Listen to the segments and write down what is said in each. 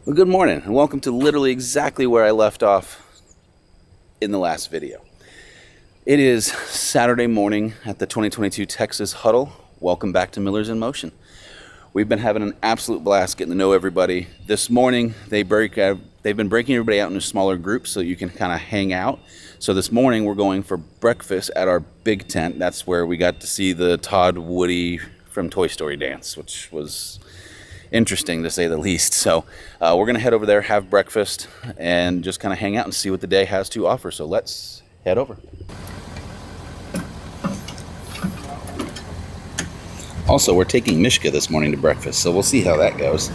Well, good morning and welcome to literally exactly where I left off in the last video. It is Saturday morning at the 2022 Texas Huddle. Welcome back to Millers in Motion. We've been having an absolute blast getting to know everybody. This morning they've been breaking everybody out into smaller groups so you can kind of hang out. So this morning we're going for breakfast at our big tent. That's where we got to see the Todd Woody from Toy Story dance, which was interesting to say the least. So we're gonna head over there, have breakfast, and just kind of hang out and see what the day has to offer. So let's head over. Also, we're taking Mishka this morning to breakfast, so we'll see how that goes.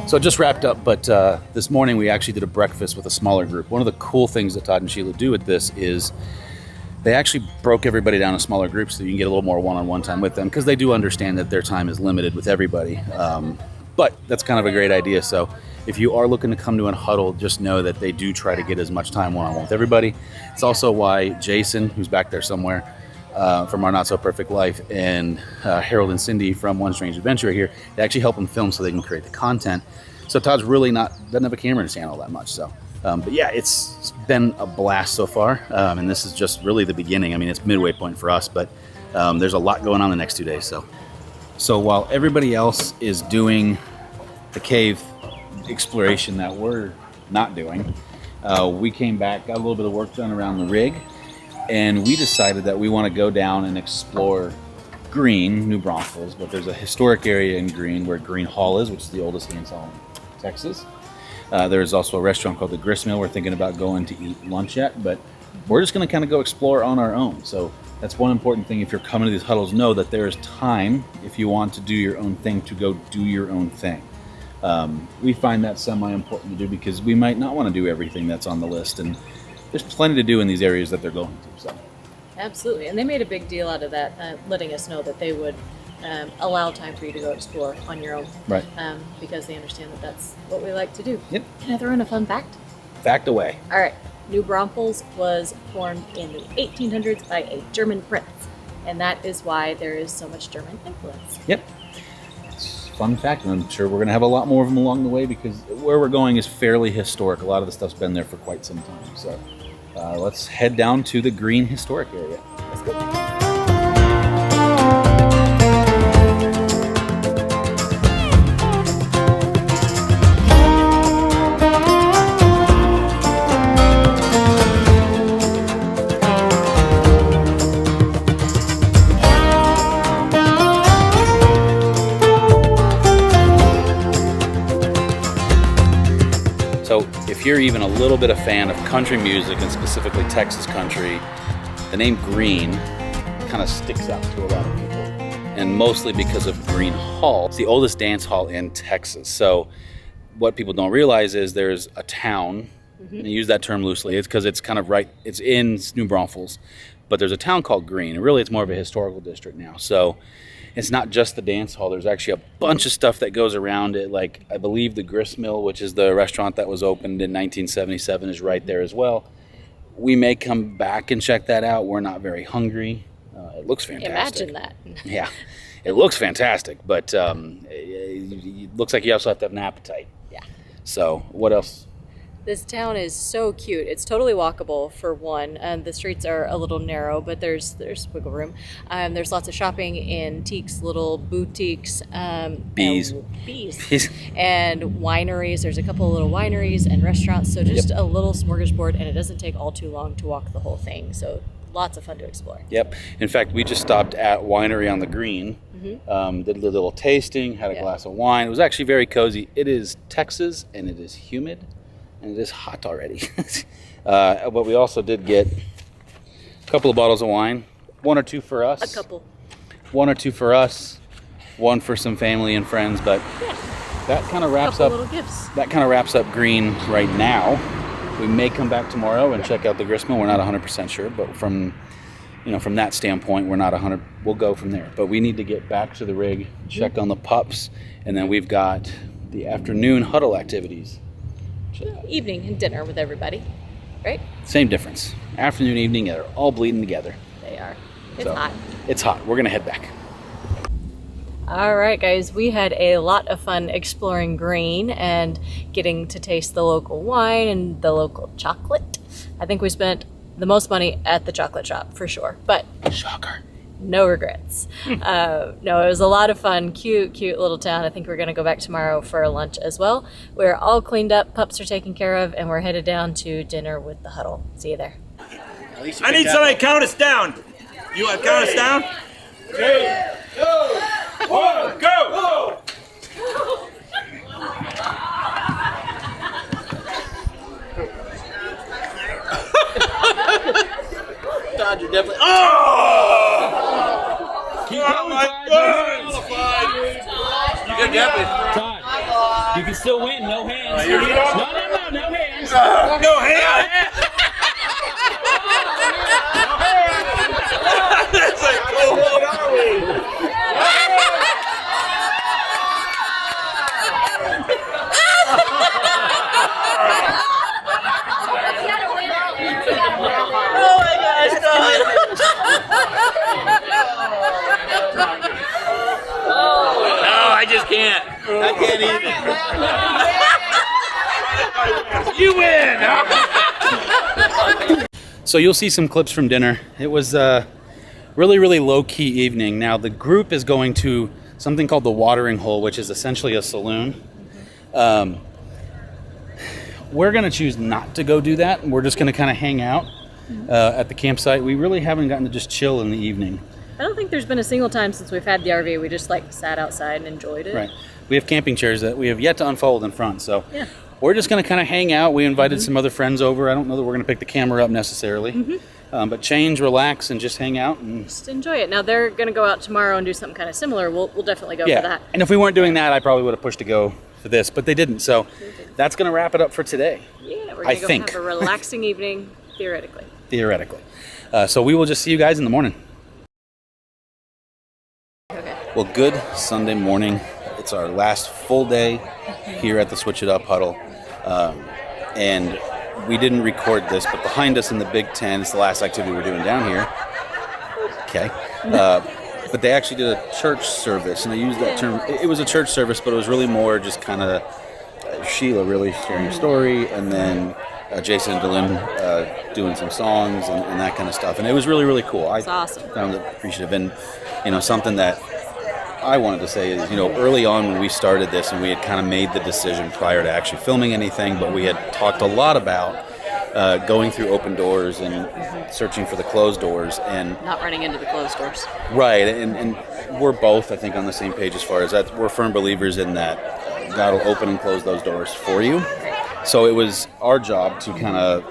So it just wrapped up, but this morning we actually did a breakfast with a smaller group. One of the cool things that Todd and Sheila do with this is they actually broke everybody down in smaller groups so you can get a little more one-on-one time with them, because they do understand that their time is limited with everybody. But that's kind of a great idea. So if you are looking to come to a huddle, just know that they do try to get as much time one-on-one with everybody. It's also why Jason, who's back there somewhere, from Our Not So Perfect Life, and Harold and Cindy from One Strange Adventure here, they actually help them film so they can create the content. So Todd's really doesn't have a camera in his hand all that much. So, but yeah, it's been a blast so far. And this is just really the beginning. I mean, it's midway point for us, but there's a lot going on the next 2 days. So while everybody else is doing the cave exploration that we're not doing, we came back, got a little bit of work done around the rig, and we decided that we want to go down and explore Gruene, New Braufels, but there's a historic area in Gruene where Gruene Hall is, which is the oldest dance hall in Texas. There's also a restaurant called the Gristmill we're thinking about going to eat lunch at, but we're just going to kind of go explore on our own. So that's one important thing. If you're coming to these huddles, know that there is time, if you want to do your own thing, to go do your own thing. We find that semi-important to do because we might not want to do everything that's on the list, and there's plenty to do in these areas that they're going to. So. Absolutely, and they made a big deal out of that, letting us know that they would allow time for you to go explore on your own. Right. Because they understand that that's what we like to do. Yep. Can I throw in a fun fact? Fact away. All right. New Braunfels was formed in the 1800s by a German prince, and that is why there is so much German influence. Yep. It's a fun fact, and I'm sure we're going to have a lot more of them along the way because where we're going is fairly historic. A lot of the stuff's been there for quite some time. So let's head down to the Gruene historic area. Let's go. So if you're even a little bit a fan of country music, and specifically Texas country, the name Gruene kind of sticks out to a lot of people. And mostly because of Gruene Hall. It's the oldest dance hall in Texas. So what people don't realize is there's a town, and I use that term loosely, it's because it's kind of right, it's in New Braunfels, but there's a town called Gruene, and really it's more of a historical district now. So it's not just the dance hall. There's actually a bunch of stuff that goes around it. Like, I believe the Gristmill, which is the restaurant that was opened in 1977, is right there as well. We may come back and check that out. We're not very hungry. It looks fantastic. Imagine that. Yeah, it looks fantastic, but it looks like you also have to have an appetite. Yeah. So what else? This town is so cute. It's totally walkable, for one. The streets are a little narrow, but there's wiggle room. There's lots of shopping, antiques, little boutiques, Bees, and wineries. There's a couple of little wineries and restaurants. So just a little smorgasbord, and it doesn't take all too long to walk the whole thing. So lots of fun to explore. Yep. In fact, we just stopped at Winery on the Gruene. Did a little tasting, had a glass of wine. It was actually very cozy. It is Texas, and it is humid. And it is hot already. But we also did get a couple of bottles of wine. One or two for us. A couple. One or two for us. One for some family and friends. But that kind of wraps up. Little gifts. That kind of wraps up Gruene right now. We may come back tomorrow and check out the Gristmill. We're not 100% sure, but from that standpoint, we're not 100. We'll go from there. But we need to get back to the rig, check on the pups, and then we've got the afternoon huddle activities. Evening and dinner with everybody. Right? Same difference. Afternoon, evening, they're all bleeding together. They are. It's hot. It's hot. We're going to head back. All right, guys, we had a lot of fun exploring Gruene and getting to taste the local wine and the local chocolate. I think we spent the most money at the chocolate shop for sure, but shocker. No regrets. No, it was a lot of fun. Cute little town. I think we're going to go back tomorrow for lunch as well. We're all cleaned up, pups are taken care of, and we're headed down to dinner with the Huddle. See you there. I need somebody to count us down. You want to count us down? 3, 2, 1, go! Todd, you're definitely. Keep going, my God! You can definitely. Todd, you can still win. No hands. You lead off? No hands. No hands! That's like, oh, what are we? Oh my gosh, Todd. No, I just can't. I can't either. You win! So you'll see some clips from dinner. It was a really low-key evening. Now the group is going to something called the Watering Hole, which is essentially a saloon. We're going to choose not to go do that. We're just going to kind of hang out at the campsite. We really haven't gotten to just chill in the evening. I don't think there's been a single time since we've had the RV we just like sat outside and enjoyed it. Right. We have camping chairs that we have yet to unfold in front. So yeah. We're just going to kind of hang out. We invited some other friends over. I don't know that we're going to pick the camera up necessarily. But change, relax, and just hang out. And just enjoy it. Now they're going to go out tomorrow and do something kind of similar. We'll definitely go for that. And if we weren't doing that, I probably would have pushed to go for this, but they didn't. So that's going to wrap it up for today. Yeah, we're going to go have a relaxing evening, theoretically. So we will just see you guys in the morning. Okay. Well, good Sunday morning. It's our last full day here at the Switch It Up Huddle. And we didn't record this, but behind us in the Big Ten is the last activity we're doing down here. Okay. But they actually did a church service, and I use that term. It was a church service, but it was really more just kind of Sheila really sharing a story, and then Jason and Dylan doing some songs and that kind of stuff. And it was really cool. It's awesome. Found it appreciative. And, something that I wanted to say is, early on when we started this and we had kind of made the decision prior to actually filming anything, but we had talked a lot about going through open doors and searching for the closed doors and not running into the closed doors. Right, and we're both, I think, on the same page as far as that. We're firm believers in that God will open and close those doors for you. So it was our job to kind of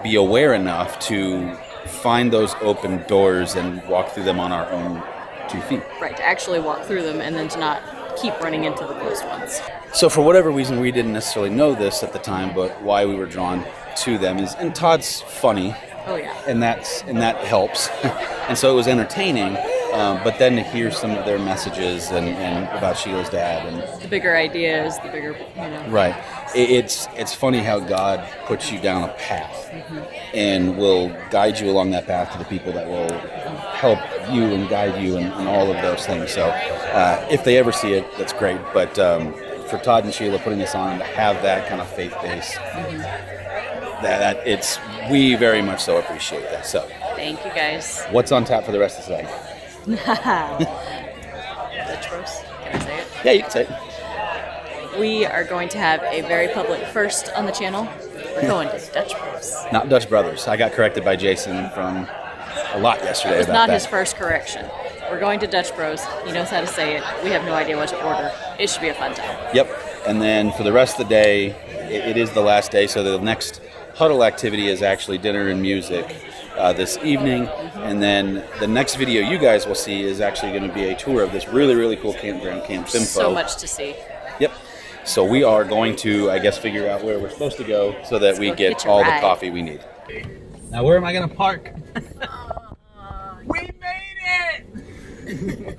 be aware enough to find those open doors and walk through them on our own 2 feet. Right, to actually walk through them and then to not keep running into the closed ones. So for whatever reason, we didn't necessarily know this at the time, but why we were drawn to them is, and Todd's funny. Oh yeah. And that helps. And so it was entertaining, but then to hear some of their messages and about Sheila's dad and the bigger ideas, the bigger, Right. It's funny how God puts you down a path and will guide you along that path to the people that will help you and guide you and all of those things. So if they ever see it, that's great. But for Todd and Sheila putting this on and to have that kind of faith base, we very much so appreciate that. So thank you guys. What's on tap for the rest of the day? Dutch roast. Can I say it? Yeah, you can say it. We are going to have a very public first on the channel. We're going to Dutch Bros. Not Dutch Brothers. I got corrected by Jason from a lot yesterday It was about not that. his first correction. We're going to Dutch Bros. He knows how to say it. We have no idea what to order. It should be a fun time. Yep. And then for the rest of the day, it is the last day, so the next huddle activity is actually dinner and music this evening. And then the next video you guys will see is actually going to be a tour of this really cool campground, Camp Fimfo. So much to see. Yep. So we are going to, I guess, figure out where we're supposed to go so that we get all the coffee we need. Now, where am I going to park? We made it!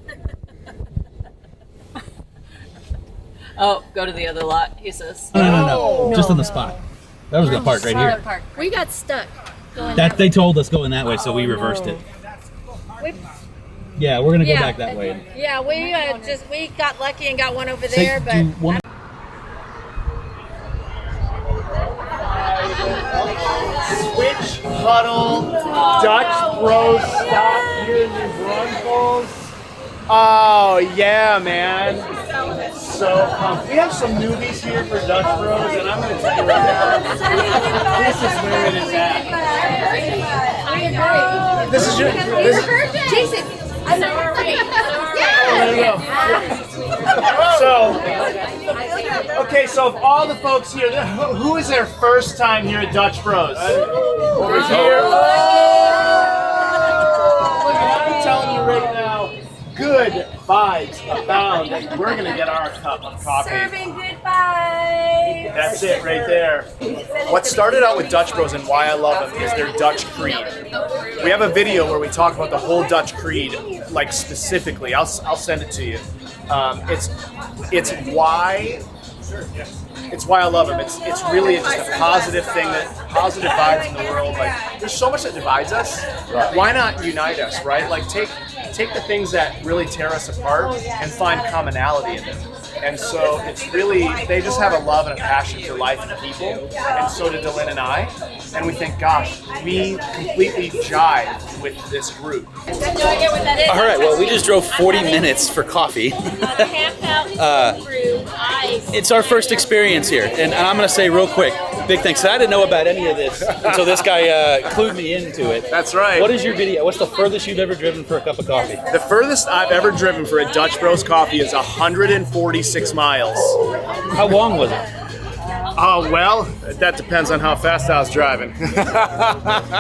Oh, go to the other lot, he says. No. Just on the spot. I was gonna park right here. Park. We got stuck. That they told us going that way, so we reversed it. Yeah, we're gonna go back that way. Yeah, we got lucky and got one over Say, there, but. Switch, huddle, Dutch Bros stop here in New Braufels. Oh yeah, man. So we have some newbies here for Dutch Bros, and I'm going to take you around. This is where it is at. This is Jason, I'm not there you go. So, okay, so of all the folks here, who is their first time here at Dutch Bros? Over here. Look, I'm telling you right now, good vibes abound. We're gonna get our cup of coffee. Serving good vibes. That's it right there. What started out with Dutch Bros and why I love them is their Dutch creed. We have a video where we talk about the whole Dutch creed, like specifically. I'll send it to you. It's why I love them. It's really just a positive thing, positive vibes in the world. Like there's so much that divides us. Why not unite us, right? Like take the things that really tear us apart and find commonality in them. And so it's really, they just have a love and a passion for life and people. And so do Dylan and I. And we think, gosh, we completely jive with this group. No idea what that is. All right, well, we just drove 40 minutes for coffee. It's our first experience here, and I'm going to say real quick, big thanks. I didn't know about any of this until this guy clued me into it. That's right. What is your video? What's the furthest you've ever driven for a cup of coffee? The furthest I've ever driven for a Dutch Bros coffee is 146 miles. How long was it? Oh, well, that depends on how fast I was driving.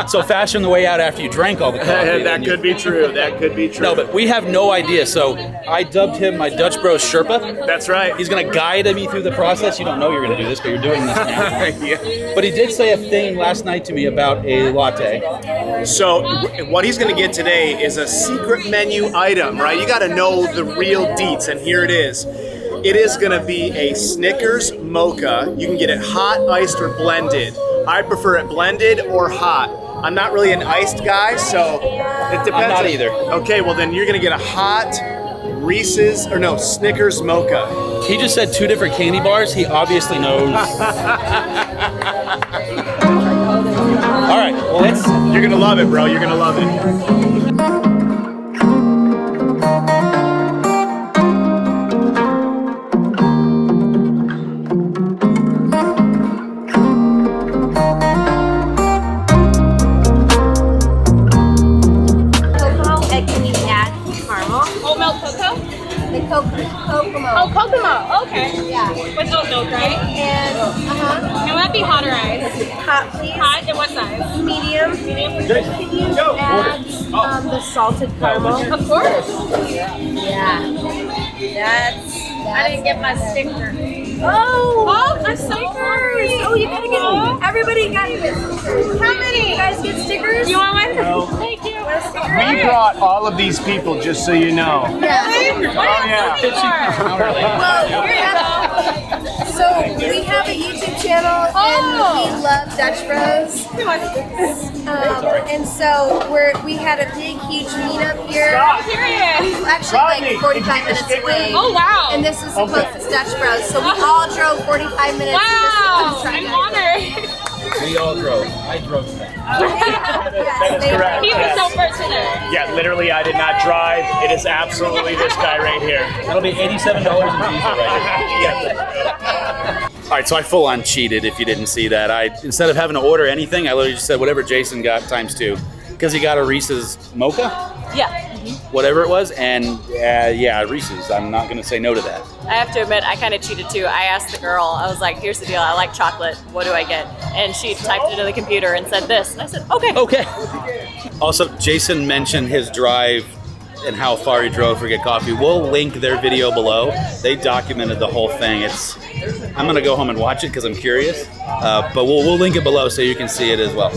So fast on the way out after you drank all the coffee. That could be true. That could be true. No, but we have no idea. So I dubbed him my Dutch Bros Sherpa. That's right. He's going to guide me through the process. You don't know you're going to do this, but you're doing this now. Yeah. But he did say a thing last night to me about a latte. So what he's going to get today is a secret menu item, right? You got to know the real deets, and here it is. It is going to be a Snickers mocha. You can get it hot, iced, or blended. I prefer it blended or hot. I'm not really an iced guy, so it depends. I'm not either. Okay, well then you're going to get a hot Snickers mocha. He just said 2 different candy bars. He obviously knows. All right, well, You're going to love it, bro. You're going to love it. Oh, Kokomo. Okay. Yeah. With oat milk, right? And And will that be hot or ice? hot, please. Hot and what size? Medium. Medium. Can you add the salted caramel? Of course. Yeah. I didn't get my sticker. Oh, a stickers. Oh, you gotta get. Everybody got to get. How many? You guys get stickers? You want one? No. Thank you. We brought all of these people, just so you know. Yeah. Really? What are you yeah. looking for? Well, so we have a YouTube channel and we love Dutch Bros. And so we had a big, huge meetup here. Curious. Actually, like 45 minutes away. Oh, wow. And this is the closest Dutch Bros. So we all drove 45 minutes. Wow. Just to come try I'm Dutch honored. we all drove. I drove to that. That is correct. He's a sober today. Yeah, literally, I did not drive. It is absolutely this guy right here. That'll be $87 in diesel right All right, so I full on cheated if you didn't see that. Instead of having to order anything, I literally just said whatever Jason got times 2. Because he got a Reese's mocha, Yeah. whatever it was, and yeah, Reese's. I'm not going to say no to that. I have to admit, I kind of cheated too. I asked the girl, I was like, here's the deal, I like chocolate, what do I get? And she typed it into the computer and said this. And I said, okay. Okay. Also, Jason mentioned his drive and how far he drove for get coffee. We'll link their video below. They documented the whole thing. I'm going to go home and watch it because I'm curious, but we'll link it below so you can see it as well.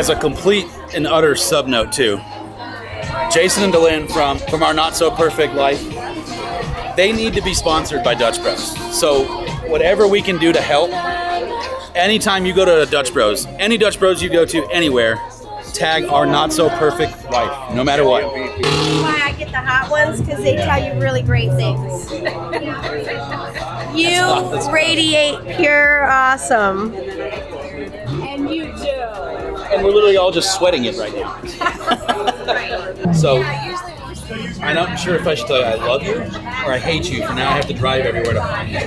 as a complete and utter sub note too, Jason and Dylan from our Not So Perfect Life, they need to be sponsored by Dutch Bros. So whatever we can do to help, anytime you go to Dutch Bros, any Dutch Bros you go to anywhere, tag our Not So Perfect Life, no matter what. Why I get the hot ones? Because they tell you really great things. You radiate pure awesome. And you do. And we're literally all just sweating it right now. So I'm not sure if I should tell you I love you or I hate you, for now I have to drive everywhere to find you.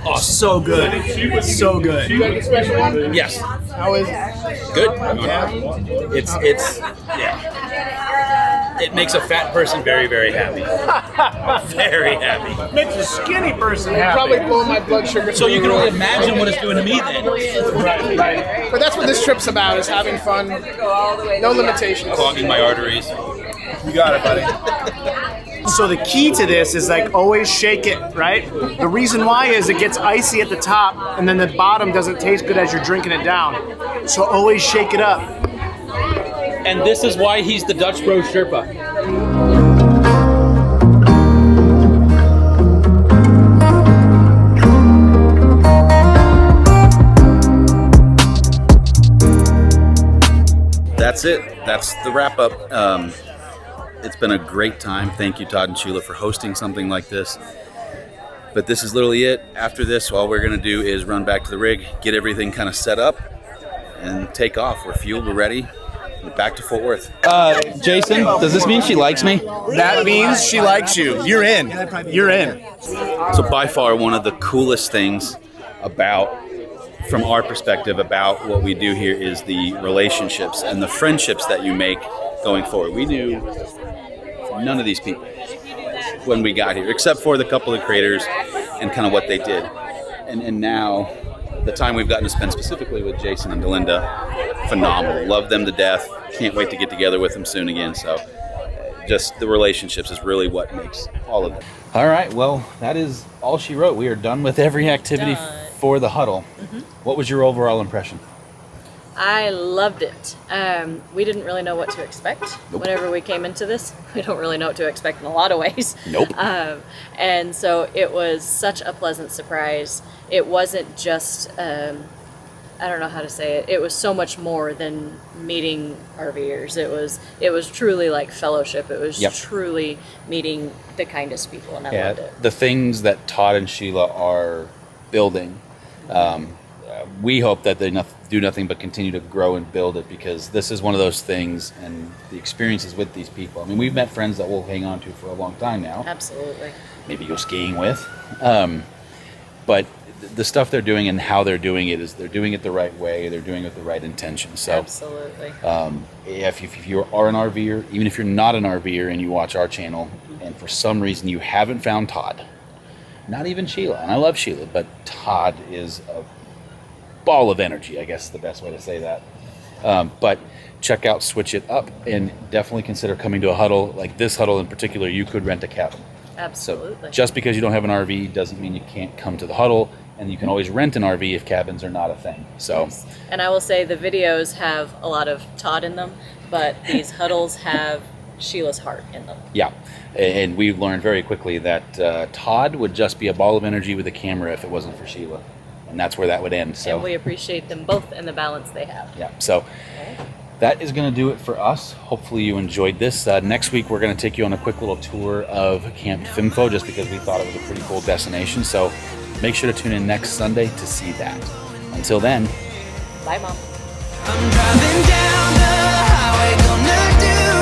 Oh, so good. So good. Yes. How is it? Good. It's yeah. It makes a fat person very, very happy. Very happy. Makes a skinny person happy. Probably blow my blood sugar. So you can only imagine what it's doing to me then. Right. But that's what this trip's about, is having fun. No limitations. Clogging my arteries. You got it, buddy. So the key to this is like always shake it, right? The reason why is it gets icy at the top and then the bottom doesn't taste good as you're drinking it down. So always shake it up. And this is why he's the Dutch Bro Sherpa. That's it. That's the wrap up. It's been a great time. Thank you, Todd and Sheila, for hosting something like this. But this is literally it. After this, all we're going to do is run back to the rig, get everything kind of set up, and take off. We're fueled, we're ready. We're back to Fort Worth. Jason, does this mean she likes me? That means she likes you. You're in. You're in. So by far, one of the coolest things from our perspective about what we do here is the relationships and the friendships that you make going forward. We knew none of these people when we got here, except for the couple of creators and kind of what they did. And now, the time we've gotten to spend specifically with Jason and Delinda, phenomenal. Love them to death. Can't wait to get together with them soon again. So just the relationships is really what makes all of it. All right, well, that is all she wrote. We are done with every activity for the huddle. Mm-hmm. What was your overall impression? I loved it. We didn't really know what to expect whenever we came into this. We don't really know what to expect in a lot of ways. Nope. And so it was such a pleasant surprise. It wasn't just, I don't know how to say it. It was so much more than meeting RVers. It was truly like fellowship. It was truly meeting the kindest people, and I loved it. The things that Todd and Sheila are building, we hope that they do nothing but continue to grow and build it, because this is one of those things, and the experiences with these people. I mean, we've met friends that we'll hang on to for a long time now. Absolutely. Maybe go skiing with. But the stuff they're doing and how they're doing it is they're doing it the right way. They're doing it with the right intention. So, absolutely. If you are an RVer, even if you're not an RVer and you watch our channel, and for some reason you haven't found Todd, not even Sheila, and I love Sheila, but Todd is a ball of energy, I guess is the best way to say that. But check out Switch It Up, and definitely consider coming to a huddle like this huddle in particular. You could rent a cabin. Absolutely. So just because you don't have an RV doesn't mean you can't come to the huddle, and you can always rent an RV if cabins are not a thing. So, yes. And I will say the videos have a lot of Todd in them, but these huddles have Sheila's heart in them. Yeah, and we've learned very quickly that Todd would just be a ball of energy with a camera if it wasn't for Sheila, and that's where that would end. So, and we appreciate them both and the balance they have. Yeah, so that is going to do it for us. Hopefully you enjoyed this. Next week we're going to take you on a quick little tour of Camp Fimfo, just because we thought it was a pretty cool destination. So make sure to tune in next Sunday to see that. Until then, bye, Mom. I'm driving down the highway, gonna do